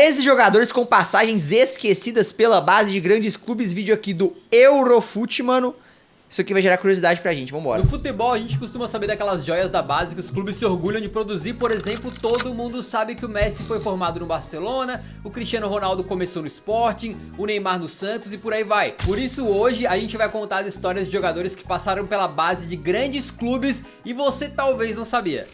13 jogadores com passagens esquecidas pela base de grandes clubes. Vídeo aqui do Eurofut, mano. Isso aqui vai gerar curiosidade pra gente, vambora. No futebol, a gente costuma saber daquelas joias da base que os clubes se orgulham de produzir. Por exemplo, todo mundo sabe que o Messi foi formado no Barcelona, o Cristiano Ronaldo começou no Sporting, o Neymar no Santos e por aí vai. Por isso, hoje, a gente vai contar as histórias de jogadores que passaram pela base de grandes clubes e você talvez não sabia.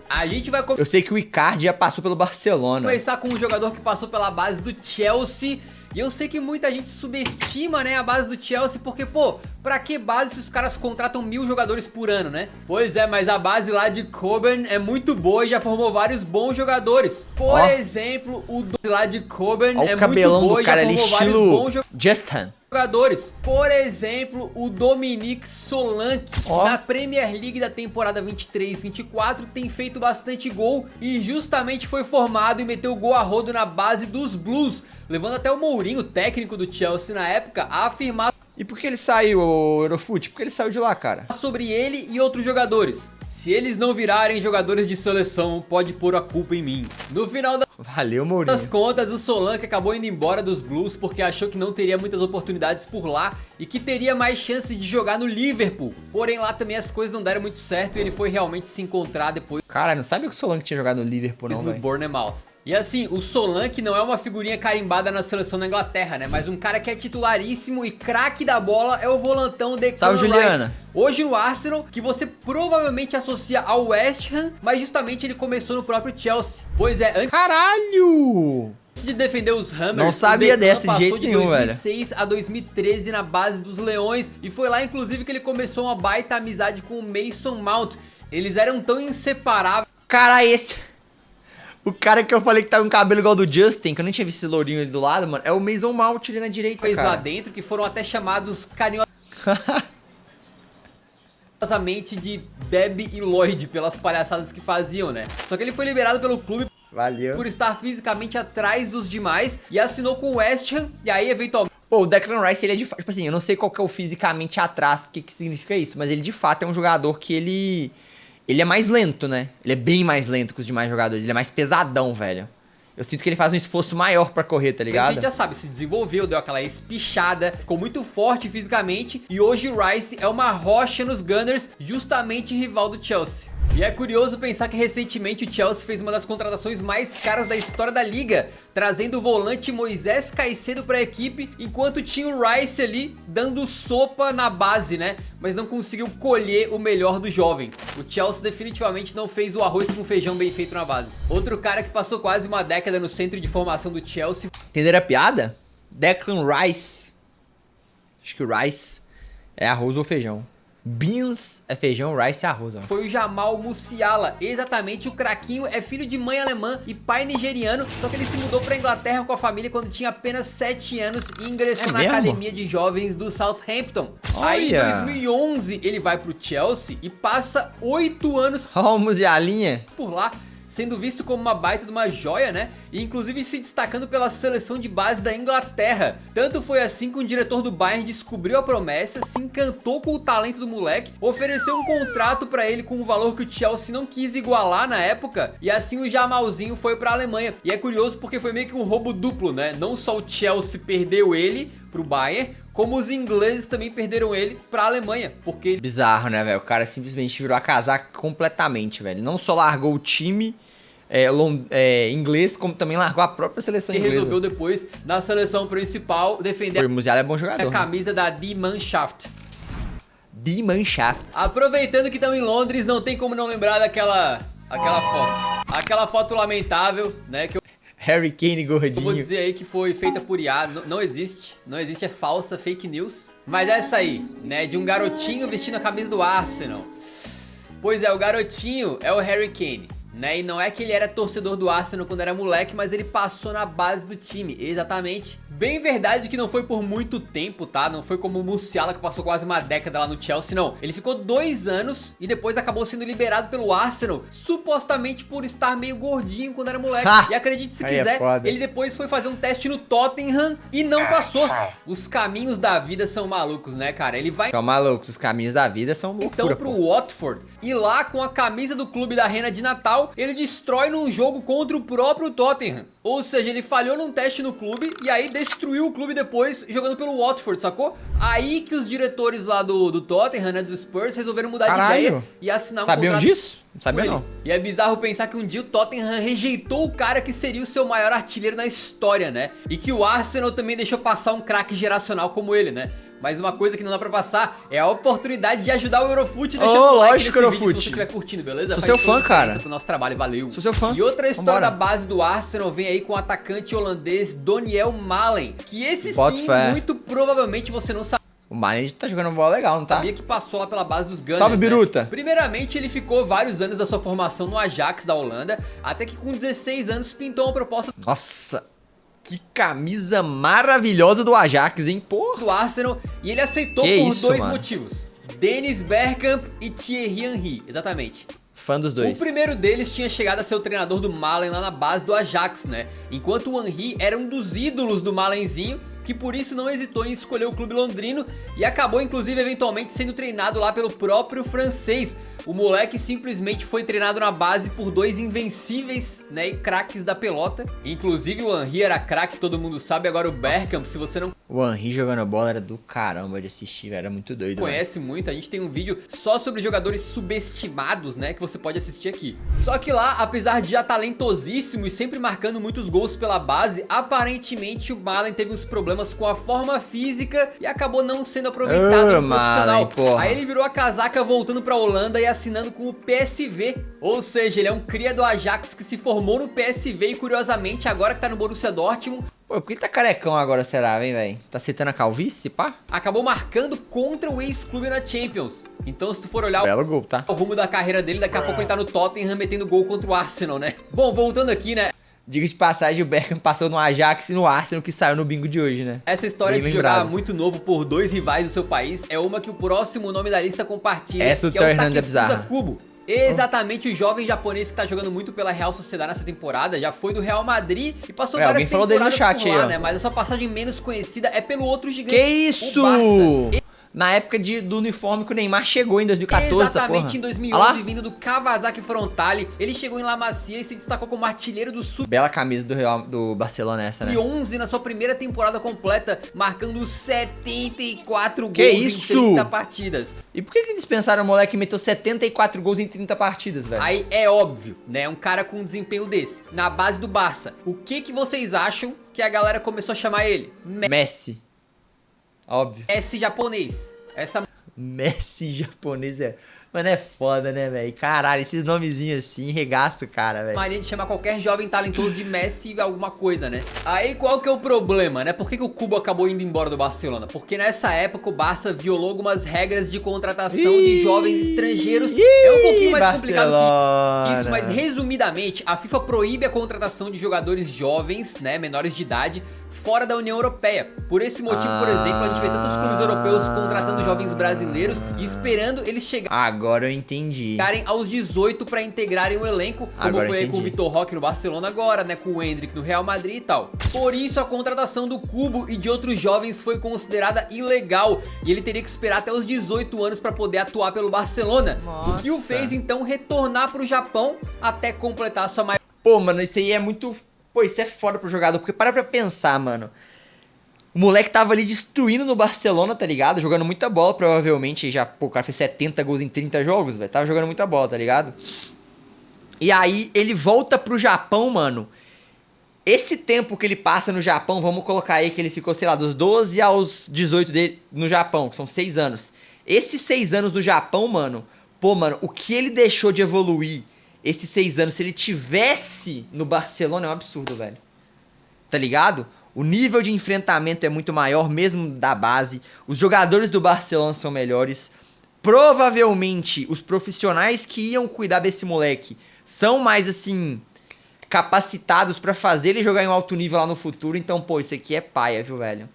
A gente vai Eu sei que o Icardi já passou pelo Barcelona. começar com um jogador que passou pela base do Chelsea. E eu sei que muita gente subestima, né, a base do Chelsea, porque, pô, pra que base se os caras contratam 1000 jogadores por ano, né? Pois é, mas a base lá de Coburn é muito boa e já formou vários bons jogadores. Por exemplo, o lá de Coburn é muito boa e já formou vários bons Justin. jogadores. Por exemplo, o Dominique Solanke, na Premier League da temporada 23-24, tem feito bastante gol e justamente foi formado e meteu gol a rodo na base dos Blues, levando até o Mourinho, técnico do Chelsea na época, a afirmar E por que ele saiu, o Eurofut? Porque ele saiu de lá, cara. sobre ele e outros jogadores. Se eles não virarem jogadores de seleção, pode pôr a culpa em mim. No final Valeu, Mourinho. das contas, o Solanke acabou indo embora dos Blues porque achou que não teria muitas oportunidades por lá e que teria mais chances de jogar no Liverpool. Porém, lá também as coisas não deram muito certo e ele foi realmente se encontrar depois Cara, não sabe que o Solanke tinha jogado no Liverpool, não, no velho? Bournemouth. E assim, o Solanke não é uma figurinha carimbada na seleção da Inglaterra, né? Mas um cara que é titularíssimo e craque da bola é o volantão Declan Salve, Juliana. Rice. Hoje no Arsenal, que você provavelmente associa ao West Ham, mas justamente ele começou no próprio Chelsea. Pois é, antes Caralho! de defender os Hammers, Não sabia o Declan dessa de passou jeito de nenhum, 2006 a 2013 na base dos Leões. E foi lá, inclusive, que ele começou uma baita amizade com o Mason Mount. Eles eram tão inseparáveis. Cara, esse... O cara que eu falei que tá com cabelo igual do Justin, que eu nem tinha visto esse lourinho ali do lado, mano, é o Mason Mount ali na direita, cara. Lá dentro que foram até chamados carinhosamente de Deb e Lloyd pelas palhaçadas que faziam, né? Só que ele foi liberado pelo clube Valeu. por estar fisicamente atrás dos demais e assinou com o West Ham e aí eventualmente Pô, o Declan Rice, ele é de fato, tipo assim, eu não sei qual que é o fisicamente atrás, o que que significa isso, mas ele de fato é um jogador que ele é mais lento, né? Ele é bem mais lento que os demais jogadores, ele é mais pesadão, velho. Eu sinto que ele faz um esforço maior pra correr, tá a ligado? gente já sabe, se desenvolveu, deu aquela espichada, ficou muito forte fisicamente e hoje o Rice é uma rocha nos Gunners, justamente rival do Chelsea. E é curioso pensar que recentemente o Chelsea fez uma das contratações mais caras da história da liga, trazendo o volante Moisés Caicedo para a equipe, enquanto tinha o Rice ali dando sopa na base, né? Mas não conseguiu colher o melhor do jovem. O Chelsea definitivamente não fez o arroz com feijão bem feito na base. Outro cara que passou quase uma década no centro de formação do Chelsea. Entenderam a piada? Declan Rice. Acho que o Rice é arroz ou feijão. Beans é feijão, rice é arroz, ó. Foi o Jamal Musiala, exatamente. O craquinho é filho de mãe alemã e pai nigeriano, só que ele se mudou pra Inglaterra com a família quando tinha apenas 7 anos e ingressou na academia de jovens do Southampton. Aí em 2011 ele vai pro Chelsea e passa 8 anos Ó, Musialinha. por lá, sendo visto como uma baita de uma joia, né? E inclusive se destacando pela seleção de base da Inglaterra. Tanto foi assim que o diretor do Bayern descobriu a promessa, se encantou com o talento do moleque, ofereceu um contrato pra ele com um valor que o Chelsea não quis igualar na época, e assim o Jamalzinho foi pra Alemanha. E é curioso porque foi meio que um roubo duplo, né? Não só o Chelsea perdeu ele pro Bayern, como os ingleses também perderam ele pra Alemanha, porque... Bizarro, né, velho? O cara simplesmente virou a casaca completamente, velho. Não só largou o time inglês, como também largou a própria seleção ele inglesa. resolveu depois, na seleção principal, defender O Musiala é bom jogador, a camisa da Die Mannschaft. Die Mannschaft. Aproveitando que estamos em Londres, não tem como não lembrar daquela foto. Aquela foto lamentável, né, que eu Harry Kane gordinho. vou dizer aí que foi feita por IA, não existe, é falsa, fake news. Mas essa aí, né, de um garotinho vestindo a camisa do Arsenal. Pois é, o garotinho é o Harry Kane, né, e não é que ele era torcedor do Arsenal quando era moleque, mas ele passou na base do time, exatamente. Bem verdade que não foi por muito tempo, tá? Não foi como o Musiala que passou quase uma década lá no Chelsea, não. Ele ficou 2 anos e depois acabou sendo liberado pelo Arsenal, supostamente por estar meio gordinho quando era moleque. E acredite se quiser, ele depois foi fazer um teste no Tottenham e não passou. Os caminhos da vida são malucos, né, cara? Ele vai... São malucos, os caminhos da vida são loucura, então pro Watford, e lá com a camisa do clube da Rena de Natal, final, ele destrói num jogo contra o próprio Tottenham. Ou seja, ele falhou num teste no clube e aí destruiu o clube depois jogando pelo Watford, sacou? Aí que os diretores lá do Tottenham, né, dos Spurs, resolveram mudar de ideia e assinar um Sabiam contrato. disso? Não sabia não. E é bizarro pensar que um dia o Tottenham rejeitou o cara que seria o seu maior artilheiro na história, né? E que o Arsenal também deixou passar um craque geracional como ele, né? Mas uma coisa que não dá pra passar é a oportunidade de ajudar o Eurofoot. Deixa o like lógico, nesse vídeo Eurofoot. se você estiver curtindo, beleza? Sou Faz seu toda a fã, cara. diferença pro nosso trabalho, valeu. Sou seu fã. E outra história Vambora. da base do Arsenal vem aí com o atacante holandês Doniel Malen, que esse Boto sim, fé. muito provavelmente você não O Mane tá jogando uma bola legal, não tá? sabia que passou lá pela base dos Gunners. Salve, né? Biruta. Primeiramente, ele ficou vários anos da sua formação no Ajax da Holanda, até que com 16 anos pintou uma proposta Nossa, que camisa maravilhosa do Ajax, hein? Porra. do Arsenal e ele aceitou Que por isso, dois mano? motivos. Dennis Bergkamp e Thierry Henry, exatamente. Fã dos O dois. primeiro deles tinha chegado a ser o treinador do Malen lá na base do Ajax, né? Enquanto o Henry era um dos ídolos do Malenzinho, que por isso não hesitou em escolher o clube londrino e acabou inclusive eventualmente sendo treinado lá pelo próprio francês. O moleque simplesmente foi treinado na base por dois invencíveis, né, e craques da pelota. Inclusive o Henry era craque, todo mundo sabe, agora o Bergkamp, se você não O Henry jogando bola era do caramba de assistir, velho. Era muito doido, velho. conhece muito, a gente tem um vídeo só sobre jogadores subestimados, né, que você pode assistir aqui. Só que lá, apesar de já talentosíssimo e sempre marcando muitos gols pela base, aparentemente o Malen teve uns problemas com a forma física e acabou não sendo aproveitado no profissional. Malen, porra. Aí ele virou a casaca voltando pra Holanda e assinando com o PSV. Ou seja, ele é um cria do Ajax que se formou no PSV e curiosamente agora que tá no Borussia Dortmund, Pô, por que ele tá carecão agora, será, hein, velho? Tá acertando a calvície, pá? acabou marcando contra o ex-clube na Champions. Então se tu for olhar Belo gol, tá? o rumo da carreira dele, daqui a pouco ele tá no Tottenham metendo gol contra o Arsenal, né? Bom, voltando aqui, né? Diga de passagem, o Beckham passou no Ajax e no Arsenal, que saiu no bingo de hoje, né? Essa história Bem de jogar lembrado. muito novo por dois rivais do seu país é uma que o próximo nome da lista compartilha, Essa do que é o Theo Hernandes é Takefusa bizarra. Kubo. Exatamente, o jovem japonês que tá jogando muito pela Real Sociedade nessa temporada, já foi do Real Madrid e passou várias alguém falou dele no temporadas chat por lá, aí, ó. né? Mas a sua passagem menos conhecida é pelo outro gigante, Que o isso? Barça. Na época do uniforme que o Neymar chegou em 2014, Exatamente, essa em porra. 2011, Olha lá. vindo do Kawasaki Frontale, ele chegou em La Masia e se destacou como artilheiro do Bela camisa do Barcelona essa, né? Sub-11 na sua primeira temporada completa, marcando 74 Que gols isso? em 30 partidas. E por que dispensaram o moleque que meteu 74 gols em 30 partidas, velho? Aí é óbvio, né? Um cara com um desempenho desse, na base do Barça. O que vocês acham que a galera começou a chamar ele? Messi. Óbvio. Messi japonês. Essa Messi japonês é... Mano, é foda, né, velho? Caralho, esses nomezinhos assim, regaço o cara, velho. mania de chamar qualquer jovem talentoso de Messi alguma coisa, né? Aí qual que é o problema, né? Por que o Kubo acabou indo embora do Barcelona? Porque nessa época o Barça violou algumas regras de contratação de jovens estrangeiros. É um pouquinho mais complicado que isso, mas resumidamente, a FIFA proíbe a contratação de jogadores jovens, né, menores de idade, fora da União Europeia. Por esse motivo, por exemplo, a gente vê tantos clubes europeus contratando jovens brasileiros e esperando eles Agora eu entendi. chegarem aos 18 para integrarem o elenco, como Agora foi aí com o entendi. Vitor Roque no Barcelona agora, né, com o Endrick no Real Madrid e tal. Por isso a contratação do Kubo e de outros jovens foi considerada ilegal e ele teria que esperar até os 18 anos para poder atuar pelo Barcelona, o que o Nossa. fez então retornar pro Japão até completar sua maior Pô, mano, isso aí é muito... Pô, isso é foda pro jogador, porque para pra pensar, mano. O moleque tava ali destruindo no Barcelona, tá ligado? Jogando muita bola, provavelmente. Já, pô, o cara fez 70 gols em 30 jogos, velho. Tava jogando muita bola, tá ligado? E aí, ele volta pro Japão, mano. Esse tempo que ele passa no Japão, vamos colocar aí que ele ficou, sei lá, dos 12 aos 18 dele no Japão, que são 6 anos. Esses 6 anos no Japão, mano, pô, mano, o que ele deixou de evoluir esses 6 anos, se ele tivesse no Barcelona, é um absurdo, velho. Tá ligado? O nível de enfrentamento é muito maior, mesmo da base. Os jogadores do Barcelona são melhores. Provavelmente, os profissionais que iam cuidar desse moleque são mais, assim, capacitados pra fazer ele jogar em um alto nível lá no futuro. Então, pô, isso aqui é paia, viu, velho?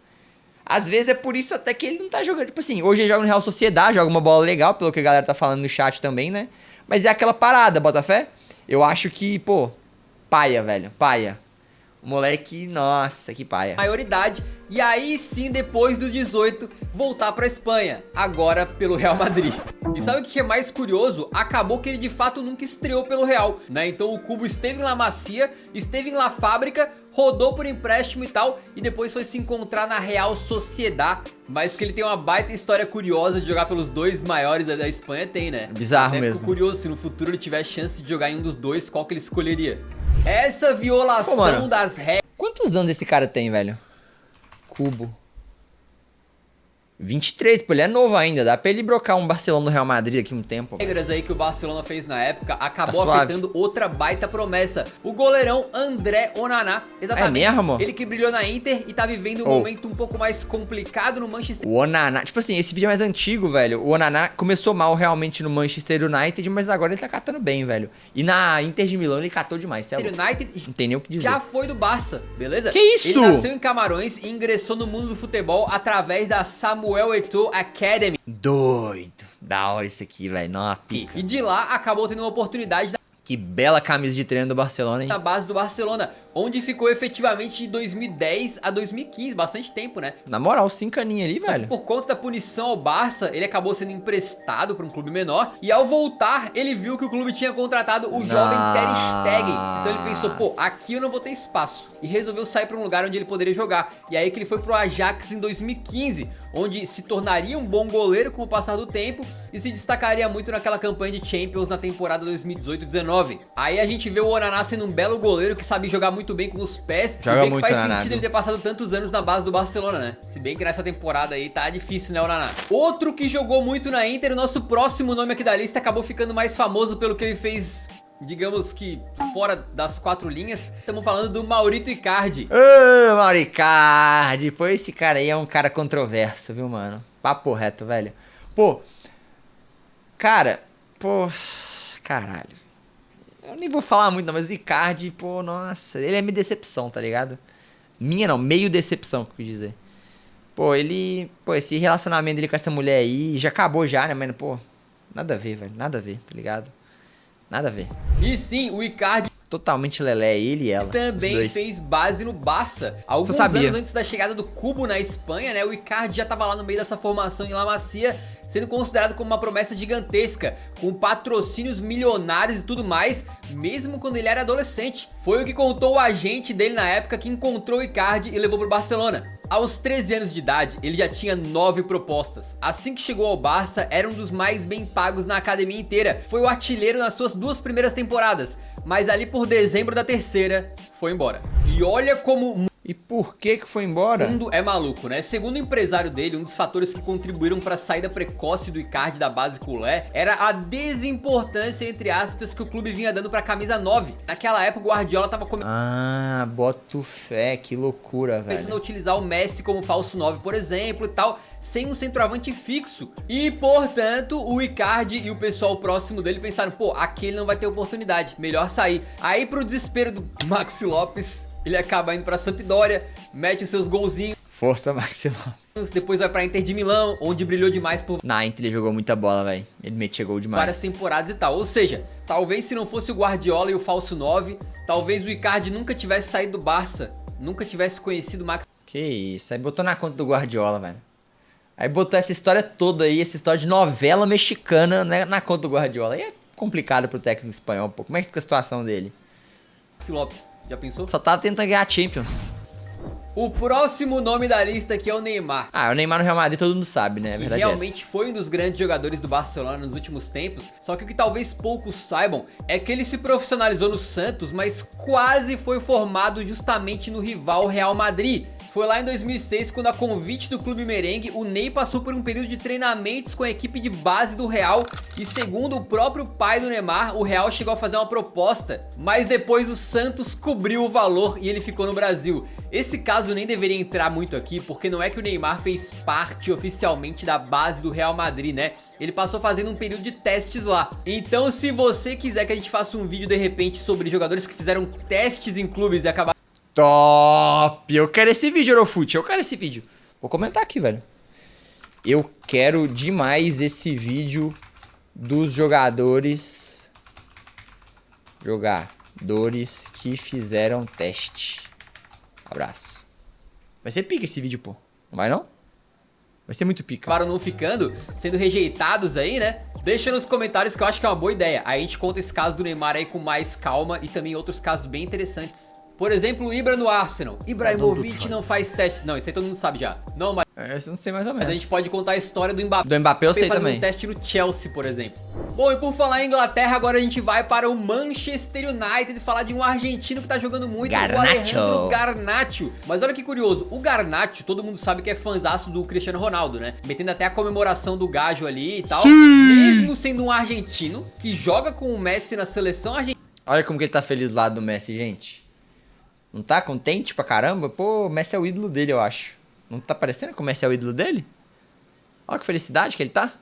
Às vezes é por isso até que ele não tá jogando. Tipo assim, hoje ele joga no Real Sociedade, joga uma bola legal, pelo que a galera tá falando no chat também, né? Mas é aquela parada, Botafé. Eu acho que, pô, paia, velho, paia. O moleque, nossa, que paia. Maioridade, e aí sim, depois dos 18, voltar pra Espanha, agora pelo Real Madrid. E sabe o que é mais curioso? Acabou que ele de fato nunca estreou pelo Real, né? Então o Cubo esteve em La Masia, esteve em La Fábrica, rodou por empréstimo e tal, e depois foi se encontrar na Real Sociedad, mas que ele tem uma baita história curiosa de jogar pelos dois maiores da Espanha, tem, né? Bizarro Até mesmo. fico curioso se no futuro ele tiver chance de jogar em um dos dois, qual que ele escolheria. Essa violação Pô, mano, das regras... Quantos anos esse cara tem, velho? Cubo. 23, pô, ele é novo ainda. Dá pra ele brocar um Barcelona no Real Madrid aqui um tempo. Regras aí que o Barcelona fez na época acabou Tá suave. afetando outra baita promessa. O goleirão André Onaná, exatamente. É mesmo? Ele que brilhou na Inter e tá vivendo um momento um pouco mais complicado no Manchester. O Onaná, tipo assim, esse vídeo é mais antigo, velho. O Onaná começou mal realmente no Manchester United, mas agora ele tá catando bem, velho. E na Inter de Milão ele catou demais, cê é louco. United Não tem nem o que dizer. já foi do Barça, beleza? Que isso? Ele nasceu em Camarões e ingressou no mundo do futebol através da Samuel Eto'o Academy. Doido. Da hora isso aqui, velho. Não, pica. E de lá acabou tendo uma oportunidade Que bela camisa de treino do Barcelona, hein? na base do Barcelona, onde ficou efetivamente de 2010 a 2015, bastante tempo, né? Na moral, 5 aninhos ali, Só que velho. por conta da punição ao Barça, ele acabou sendo emprestado para um clube menor. E ao voltar, ele viu que o clube tinha contratado o jovem Ter Stegen. Então ele pensou, pô, aqui eu não vou ter espaço. E resolveu sair para um lugar onde ele poderia jogar. E aí que ele foi pro Ajax em 2015, onde se tornaria um bom goleiro com o passar do tempo e se destacaria muito naquela campanha de Champions na temporada 2018-19. Aí a gente vê o Onaná sendo um belo goleiro que sabe jogar muito bem com os pés. Joga e vê que muito, faz Onaná, sentido viu? ele ter passado tantos anos na base do Barcelona, né? Se bem que nessa temporada aí tá difícil, né, Onaná? Outro que jogou muito na Inter, o nosso próximo nome aqui da lista, acabou ficando mais famoso pelo que ele fez, digamos que fora das 4 linhas. Estamos falando do Maurito Icardi. Ô, Mauro Icardi. Pô, esse cara aí é um cara controverso, viu, mano? Papo reto, velho. Pô, cara, pô, caralho. Eu nem vou falar muito não, mas o Icardi, pô, nossa, ele é minha decepção, tá ligado? Minha não, meio decepção, que eu quis dizer. Pô, esse relacionamento dele com essa mulher aí, já acabou já, né, mano? Pô, nada a ver, velho, nada a ver, tá ligado? Nada a ver. E sim, o Icardi Totalmente lelé, ele e ela. também os dois. fez base no Barça. Alguns sabia. anos antes da chegada do Cubo na Espanha, né? O Icardi já tava lá no meio dessa formação em La Masia, sendo considerado como uma promessa gigantesca, com patrocínios milionários e tudo mais, mesmo quando ele era adolescente. Foi o que contou o agente dele na época que encontrou o Icardi e levou pro Barcelona. Aos 13 anos de idade, ele já tinha 9 propostas. Assim que chegou ao Barça, era um dos mais bem pagos na academia inteira. Foi o artilheiro nas suas 2 primeiras temporadas, mas ali por dezembro da terceira, foi embora. E olha como E por que foi embora? o mundo é maluco, né? Segundo o empresário dele, um dos fatores que contribuíram para a saída precoce do Icardi da base culé era a desimportância, entre aspas, que o clube vinha dando pra camisa 9. Naquela época, o Guardiola tava Ah, boto fé, que loucura, começando a velho. utilizar o Messi como falso 9, por exemplo, e tal, sem um centroavante fixo. E, portanto, o Icardi e o pessoal próximo dele pensaram, pô, aqui ele não vai ter oportunidade, melhor sair. Aí, pro desespero do Maxi Lopes, ele acaba indo pra Sampdoria, mete os seus golzinhos, Força, Maxi Lopes. depois vai pra Inter de Milão, onde brilhou demais por Na Inter ele jogou muita bola, velho. Ele metia gol demais. várias temporadas e tal. Ou seja, talvez se não fosse o Guardiola e o falso 9, talvez o Icardi nunca tivesse saído do Barça, nunca tivesse conhecido o Maxi. Que isso, aí botou na conta do Guardiola, velho. Aí botou essa história toda aí, essa história de novela mexicana, né, na conta do Guardiola. Aí é complicado pro técnico espanhol, pô. Como é que fica a situação dele? Lopes. Já pensou? Só tava tentando ganhar a Champions. O próximo nome da lista aqui é o Neymar. Ah, o Neymar no Real Madrid todo mundo sabe, né? A Que verdade é realmente foi um dos grandes jogadores do Barcelona nos últimos tempos. Só que o que talvez poucos saibam é que ele se profissionalizou no Santos, mas quase foi formado justamente no rival Real Madrid. Foi lá em 2006 quando, a convite do clube merengue, o Ney passou por um período de treinamentos com a equipe de base do Real. E segundo o próprio pai do Neymar, o Real chegou a fazer uma proposta, mas depois o Santos cobriu o valor e ele ficou no Brasil. Esse caso nem deveria entrar muito aqui, porque não é que o Neymar fez parte oficialmente da base do Real Madrid, né? Ele passou fazendo um período de testes lá. Então, se você quiser que a gente faça um vídeo de repente sobre jogadores que fizeram testes em clubes e acabaram... Top! Eu quero esse vídeo, Eurofute. Eu quero esse vídeo. Vou comentar aqui, velho. Eu quero demais esse vídeo dos jogadores que fizeram teste. Abraço. Vai ser pica esse vídeo, pô. Não vai não? Vai ser muito pica. Acabaram não ficando, sendo rejeitados aí, né? Deixa nos comentários que eu acho que é uma boa ideia. Aí a gente conta esse caso do Neymar aí com mais calma e também outros casos bem interessantes. Por exemplo, o Ibra no Arsenal. Ibrahimovic não faz testes. Não, isso aí todo mundo sabe já. Não, mas Eu não sei mais ou a menos. gente pode contar a história do Mbappé. Do Mbappé eu sei fazendo também. um teste no Chelsea, por exemplo. Bom, e por falar em Inglaterra, agora a gente vai para o Manchester United falar de um argentino que tá jogando muito, Garnacho. o Alejandro Garnacho. Mas olha que curioso, o Garnacho, todo mundo sabe que é fãzaço do Cristiano Ronaldo, né? Metendo até a comemoração do gajo ali e tal. Sim. Mesmo sendo um argentino que joga com o Messi na seleção argentina. Olha como que ele tá feliz lá do Messi, gente. Não tá contente pra caramba? Pô, o Messi é o ídolo dele, eu acho. Não tá parecendo que o Messi é o ídolo dele? Olha que felicidade que ele tá.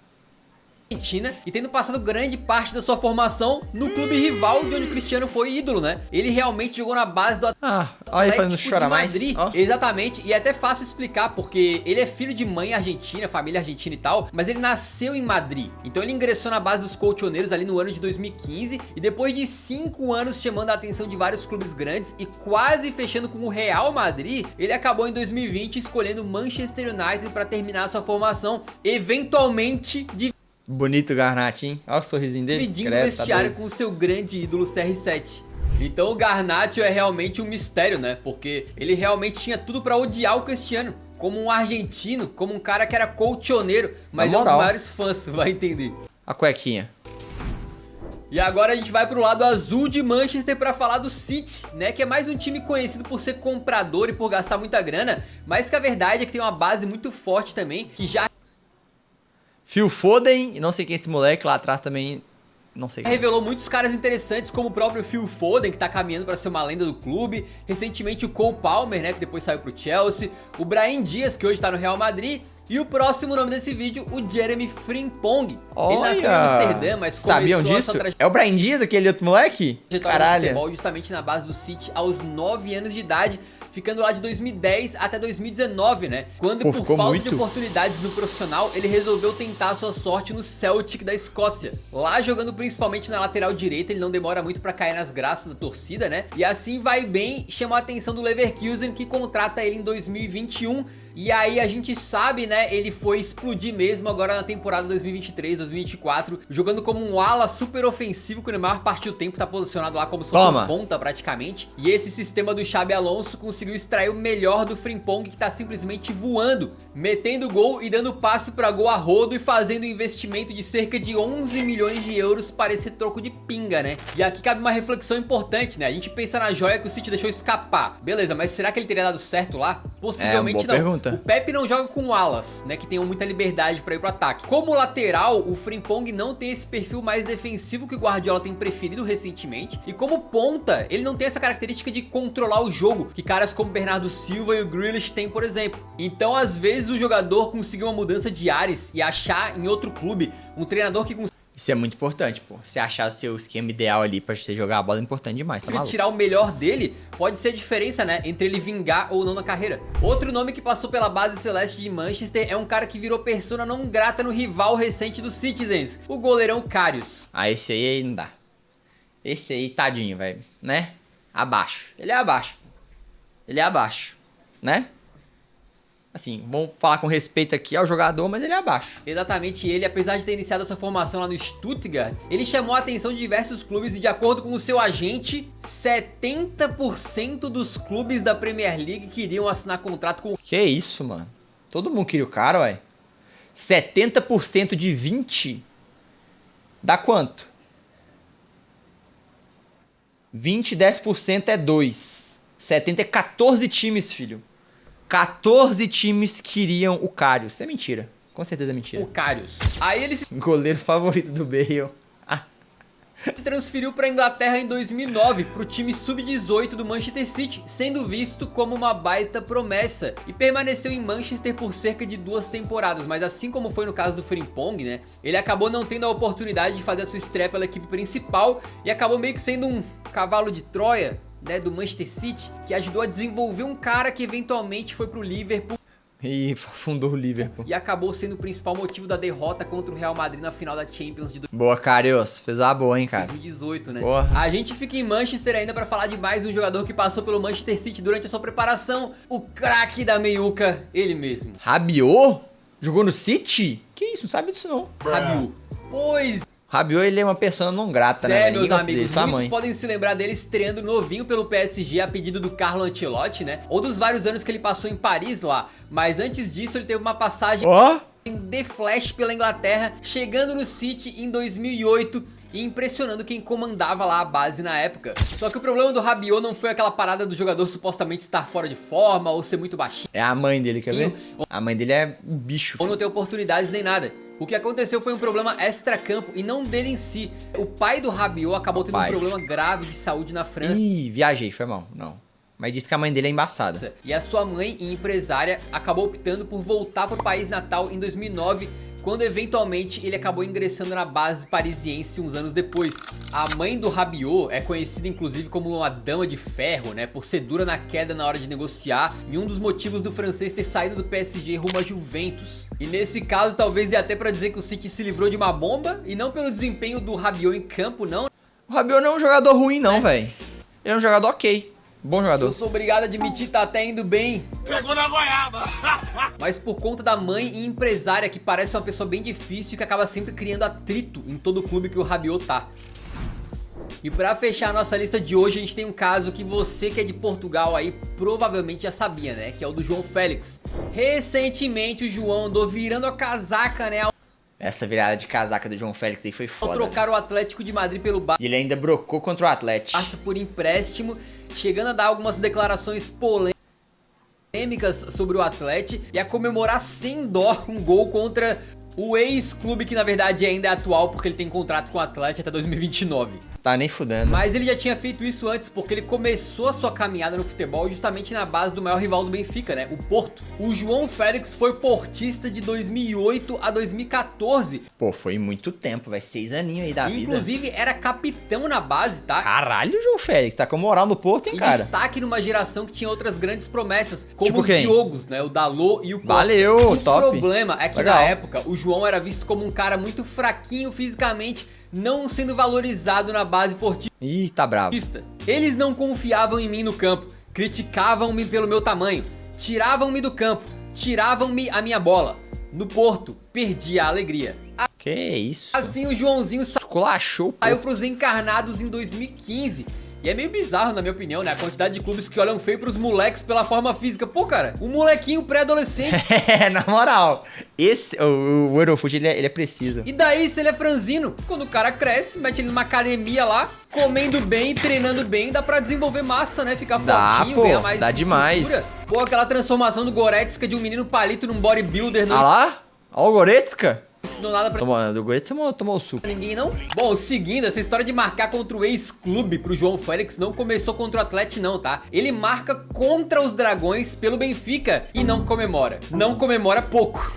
E tendo passado grande parte da sua formação no clube rival de onde o Cristiano foi ídolo, né? Ele realmente jogou na base do Ah, olha ele fazendo Atlético chora de mais. Madrid. Ó. Exatamente, e é até fácil explicar porque ele é filho de mãe argentina, família argentina e tal, mas ele nasceu em Madrid. Então ele ingressou na base dos colchoneiros ali no ano de 2015 e depois de 5 anos chamando a atenção de vários clubes grandes e quase fechando com o Real Madrid, ele acabou em 2020 escolhendo o Manchester United para terminar sua formação, eventualmente Bonito o Garnacho, hein? Olha o sorrisinho dele. dividindo o Credo, tá vestiário doido. com o seu grande ídolo CR7. Então o Garnacho é realmente um mistério, né? Porque ele realmente tinha tudo pra odiar o Cristiano. Como um argentino, como um cara que era colchoneiro, mas Na é um dos moral. maiores fãs, vai entender. A cuequinha. E agora a gente vai pro lado azul de Manchester pra falar do City, né? Que é mais um time conhecido por ser comprador e por gastar muita grana, mas que a verdade é que tem uma base muito forte também, que já Phil Foden, e não sei quem é esse moleque lá atrás também, não sei quem. revelou muitos caras interessantes, como o próprio Phil Foden, que tá caminhando pra ser uma lenda do clube. Recentemente o Cole Palmer, né, que depois saiu pro Chelsea. O Brahim Dias, que hoje tá no Real Madrid. E o próximo nome desse vídeo, o Jeremy Frimpong. Ele nasceu em Amsterdã, mas Sabiam começou a disso? sua É o Brian Dias, aquele outro moleque? trajetória no Caralho. futebol justamente na base do City aos 9 anos de idade, ficando lá de 2010 até 2019, né? Quando Pô, por ficou falta muito. de oportunidades no profissional, ele resolveu tentar a sua sorte no Celtic da Escócia. Lá jogando principalmente na lateral direita, ele não demora muito pra cair nas graças da torcida, né? E assim vai bem, chama a atenção do Leverkusen, que contrata ele em 2021. E aí a gente sabe, né, ele foi explodir mesmo agora na temporada 2023-2024, jogando como um ala super ofensivo, que na maior parte do tempo tá posicionado lá como se fosse um ponta praticamente. E esse sistema do Xabi Alonso conseguiu extrair o melhor do Frimpong, que tá simplesmente voando, metendo gol e dando passe pra gol a rodo e fazendo um investimento de cerca de 11 milhões de euros para esse troco de pinga, né? E aqui cabe uma reflexão importante, né? A gente pensa na joia que o City deixou escapar. Beleza, mas será que ele teria dado certo lá? Possivelmente boa não. pergunta. O Pepe não joga com alas, né, que tenham muita liberdade pra ir pro ataque. Como lateral, o Frimpong não tem esse perfil mais defensivo que o Guardiola tem preferido recentemente. E como ponta, ele não tem essa característica de controlar o jogo, que caras como Bernardo Silva e o Grealish têm, por exemplo. Então, às vezes, o jogador conseguir uma mudança de ares e achar em outro clube um treinador que Isso é muito importante, pô. Se achar seu esquema ideal ali pra você jogar a bola é importante demais, tá conseguir maluco? tirar o melhor dele, pode ser a diferença, né, entre ele vingar ou não na carreira. Outro nome que passou pela base celeste de Manchester é um cara que virou persona não grata no rival recente dos Citizens, o goleirão Karius. Ah, esse aí não dá. Esse aí, tadinho, velho. Né? Abaixo. Ele é abaixo. Ele é abaixo. Né? Assim, vamos falar com respeito aqui ao jogador, mas ele é abaixo. Exatamente, ele, apesar de ter iniciado essa formação lá no Stuttgart, ele chamou a atenção de diversos clubes e, de acordo com o seu agente, 70% dos clubes da Premier League queriam assinar contrato com o Que isso, mano? Todo mundo queria o cara, ué. 70% de 20 dá quanto? 20, 10% é 2. 70 é 14 times, filho. 14 times queriam o Karius. Isso é mentira. Com certeza é mentira. Karius. Aí ele se Goleiro favorito do Bale. transferiu para a Inglaterra em 2009 para o time sub-18 do Manchester City, sendo visto como uma baita promessa, e permaneceu em Manchester por cerca de 2 temporadas, mas assim como foi no caso do Frimpong, né, ele acabou não tendo a oportunidade de fazer a sua estreia pela equipe principal e acabou meio que sendo um cavalo de Troia, né, do Manchester City, que ajudou a desenvolver um cara que eventualmente foi pro Liverpool. E afundou o Liverpool. E acabou sendo o principal motivo da derrota contra o Real Madrid na final da Champions de Boa, Karius. Fez uma boa, hein, cara. 2018, né? Boa. A gente fica em Manchester ainda pra falar de mais um jogador que passou pelo Manchester City durante a sua preparação. O craque da meiuca, ele mesmo. Rabiot? Jogou no City? Que isso, não sabe disso não. Rabiot. Pois Rabiot, ele é uma pessoa não grata, né? é, Ninguém meus gosta amigos, dele, sua muitos mãe. podem se lembrar dele estreando novinho pelo PSG a pedido do Carlo Ancelotti, né? Ou dos vários anos que ele passou em Paris lá. Mas antes disso, ele teve uma passagem Ó, de flash pela Inglaterra, chegando no City em 2008 e impressionando quem comandava lá a base na época. Só que o problema do Rabiot não foi aquela parada do jogador supostamente estar fora de forma ou ser muito baixinho é a mãe dele, quer ver? A mãe dele é um bicho. ou não ter oportunidades nem nada. O que aconteceu foi um problema extra-campo e não dele em si. O pai do Rabiot acabou tendo um pai. problema grave de saúde na França. Ih, viajei, foi mal. Não. Mas disse que a mãe dele é embaçada. E a sua mãe e empresária acabou optando por voltar para o país natal em 2009, quando eventualmente ele acabou ingressando na base parisiense uns anos depois. A mãe do Rabiot é conhecida inclusive como uma dama de ferro, né, por ser dura na queda na hora de negociar, e um dos motivos do francês ter saído do PSG rumo a Juventus. E nesse caso talvez dê até pra dizer que o City se livrou de uma bomba, e não pelo desempenho do Rabiot em campo não. O Rabiot não é um jogador ruim não, velho. Ele é um jogador ok. Bom jogador. Eu sou obrigado a admitir, tá até indo bem. Pegou na goiaba! Mas por conta da mãe e empresária, que parece uma pessoa bem difícil e que acaba sempre criando atrito em todo o clube que o Rabiot tá. E pra fechar a nossa lista de hoje, a gente tem um caso que você que é de Portugal aí provavelmente já sabia, né? Que é o do João Félix. Recentemente o João andou virando a casaca, né? Essa virada de casaca do João Félix aí foi Ao foda. trocar o Atlético de Madrid pelo E ele ainda brocou contra o Atlético. Barça por empréstimo, chegando a dar algumas declarações polêmicas sobre o Atlético e a comemorar sem dó um gol contra o ex-clube que na verdade ainda é atual porque ele tem contrato com o Atlético até 2029. Tá nem fudendo. Mas ele já tinha feito isso antes porque ele começou a sua caminhada no futebol justamente na base do maior rival do Benfica, né? O Porto. O João Félix foi portista de 2008 a 2014. Pô, foi muito tempo, vai 6 aninhos aí da vida. Inclusive era capitão na base, tá? Caralho, João Félix, tá com moral no Porto, hein, E cara? destaque numa geração que tinha outras grandes promessas, como Tipo os quem? Diogos, né? O Dalot e o Costa. Valeu, o top. problema é que Legal. na época o João era visto como um cara muito fraquinho fisicamente, não sendo valorizado na base portista. Ih, tá bravo. Eles não confiavam em mim no campo, criticavam-me pelo meu tamanho, tiravam-me do campo, tiravam-me a minha bola. No Porto, perdi a alegria. Que isso? Assim o Joãozinho Esculachou, pô. saiu pros encarnados em 2015. E é meio bizarro, na minha opinião, né? A quantidade de clubes que olham feio pros moleques pela forma física. Pô, cara, um molequinho pré-adolescente. É, na moral. O Eurofoot, ele é preciso. E daí, se ele é franzino? Quando o cara cresce, mete ele numa academia lá, comendo bem, treinando bem, dá pra desenvolver massa, né? Ficar Dá, fortinho, pô, ganhar mais dá demais. estrutura. Pô, aquela transformação do Goretzka de um menino palito num bodybuilder. Não Ah lá? Ó o Goretzka. ensinou nada pra O Goretzka tomou o suco. ninguém, não? Bom, seguindo, essa história de marcar contra o ex-clube pro João Félix não começou contra o Atlético não, tá? Ele marca contra os Dragões pelo Benfica e não comemora. Não comemora pouco.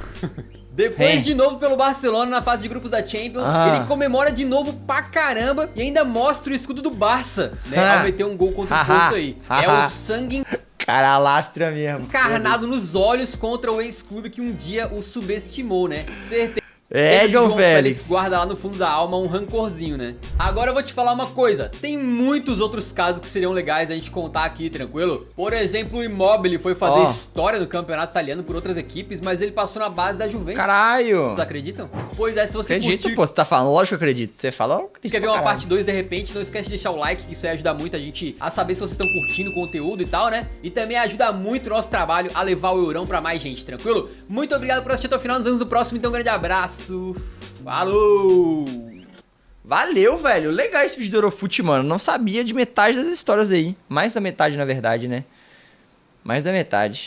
Depois de novo pelo Barcelona na fase de grupos da Champions, ele comemora de novo pra caramba e ainda mostra o escudo do Barça, né? Ao meter um gol contra o Porto aí. É o sangue Cara, lastra mesmo. encarnado nos olhos contra o ex-clube que um dia o subestimou, né? Certeza. É, João Félix. Guarda lá no fundo da alma um rancorzinho, né? Agora eu vou te falar uma coisa. Tem muitos outros casos que seriam legais a gente contar aqui, tranquilo? Por exemplo, o Immobile foi fazer história no campeonato italiano por outras equipes, mas ele passou na base da Juventus. Caralho. Vocês acreditam? Pois é, se você Acredito, curtir... pô. Você tá falando, lógico que eu acredito. Você falou, eu acredito. Quer ver pra uma caralho. parte 2 de repente? Não esquece de deixar o like, que isso aí ajuda muito a gente a saber se vocês estão curtindo o conteúdo e tal, né? E também ajuda muito o nosso trabalho a levar o Eurão pra mais gente, tranquilo? Muito obrigado por assistir até o final, nos vemos no próximo, então um grande abraço. Falou! Valeu, velho. Legal esse vídeo do Eurofoot, mano. Não sabia de metade das histórias aí. Mais da metade, na verdade, né? Mais da metade.